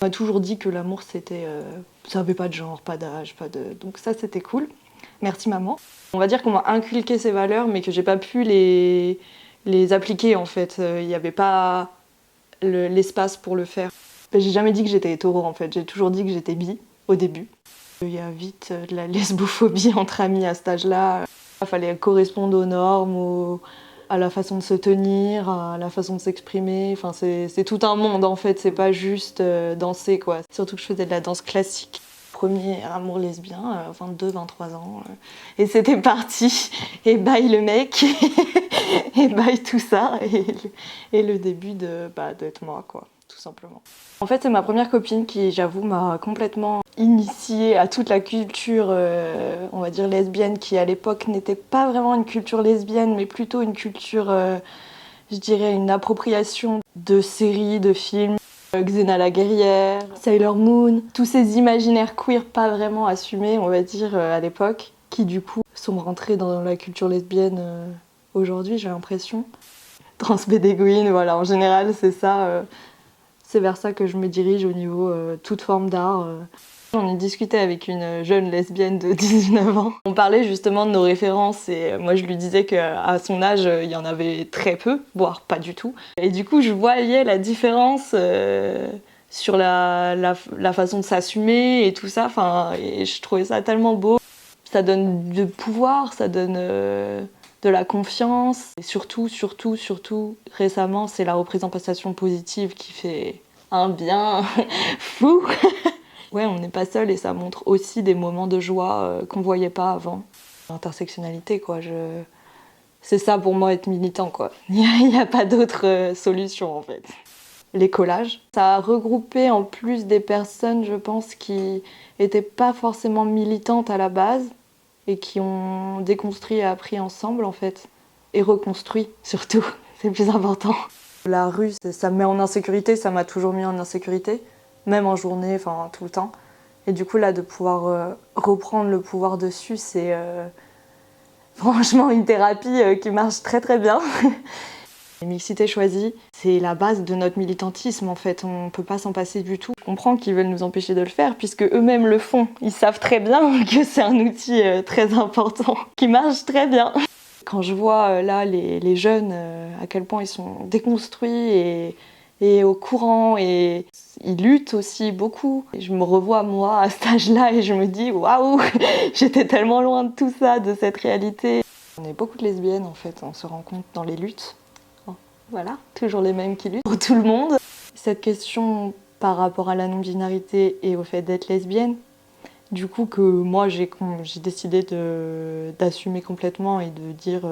On m'a toujours dit que l'amour ça avait pas de genre, pas d'âge, donc ça c'était cool. Merci maman. On va dire qu'on m'a inculqué ces valeurs mais que j'ai pas pu les appliquer en fait. Il n'y avait pas l'espace pour le faire. J'ai jamais dit que j'étais hétéro en fait, j'ai toujours dit que j'étais bi au début. Il y a vite de la lesbophobie entre amis à cet âge-là. Il fallait correspondre aux normes, à la façon de se tenir, à la façon de s'exprimer. Enfin, c'est tout un monde en fait, c'est pas juste danser quoi. Surtout que je faisais de la danse classique. Premier amour lesbien, 22, 23 ans. Et c'était parti. Et bye le mec. Et bye tout ça. Et le début d'être moi quoi, tout simplement. En fait, c'est ma première copine qui, j'avoue, m'a complètement initiée à toute la culture, on va dire lesbienne, qui à l'époque n'était pas vraiment une culture lesbienne, mais plutôt une culture, je dirais, une appropriation de séries, de films. Xena la guerrière, Sailor Moon, tous ces imaginaires queer pas vraiment assumés, on va dire, à l'époque, qui du coup sont rentrés dans la culture lesbienne aujourd'hui, j'ai l'impression. Transbédégoïne, voilà, en général, c'est ça. C'est vers ça que je me dirige au niveau toute forme d'art. J'en ai discuté avec une jeune lesbienne de 19 ans. On parlait justement de nos références et moi je lui disais qu'à son âge, il y en avait très peu, voire pas du tout. Et du coup, je voyais la différence sur la façon de s'assumer et tout ça. Enfin, et je trouvais ça tellement beau. Ça donne du pouvoir, ça donne de la confiance. Et surtout, récemment, c'est la représentation positive qui fait un bien fou. Ouais, on n'est pas seul et ça montre aussi des moments de joie qu'on voyait pas avant. L'intersectionnalité, quoi. C'est ça pour moi être militant, quoi. Il n'y a pas d'autre solution, en fait. Les collages. Ça a regroupé en plus des personnes, je pense, qui n'étaient pas forcément militantes à la base et qui ont déconstruit et appris ensemble, en fait. Et reconstruit, surtout. C'est le plus important. La rue, ça me met en insécurité, ça m'a toujours mis en insécurité. Même en journée, enfin tout le temps. Et du coup là, de pouvoir reprendre le pouvoir dessus, c'est franchement une thérapie qui marche très très bien. La mixité choisie, c'est la base de notre militantisme en fait, on peut pas s'en passer du tout. Je comprends qu'ils veulent nous empêcher de le faire puisque eux-mêmes le font. Ils savent très bien que c'est un outil très important, qui marche très bien. Quand je vois là les jeunes, à quel point ils sont déconstruits et au courant et ils luttent aussi beaucoup. Et je me revois moi à cet âge-là et je me dis waouh, j'étais tellement loin de tout ça, de cette réalité. On est beaucoup de lesbiennes en fait, on se rend compte dans les luttes. Bon, voilà, toujours les mêmes qui luttent pour tout le monde. Cette question par rapport à la non-binarité et au fait d'être lesbienne, du coup que moi j'ai décidé d'assumer complètement et de dire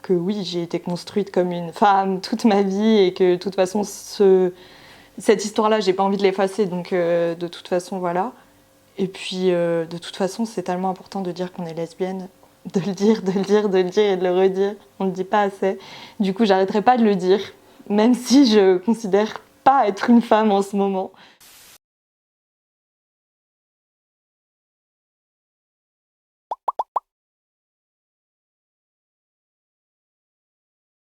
que oui, j'ai été construite comme une femme toute ma vie et que de toute façon cette histoire-là, j'ai pas envie de l'effacer, donc de toute façon voilà. Et puis de toute façon, c'est tellement important de dire qu'on est lesbienne, de le dire et de le redire. On le dit pas assez. Du coup, j'arrêterai pas de le dire, même si je considère pas être une femme en ce moment.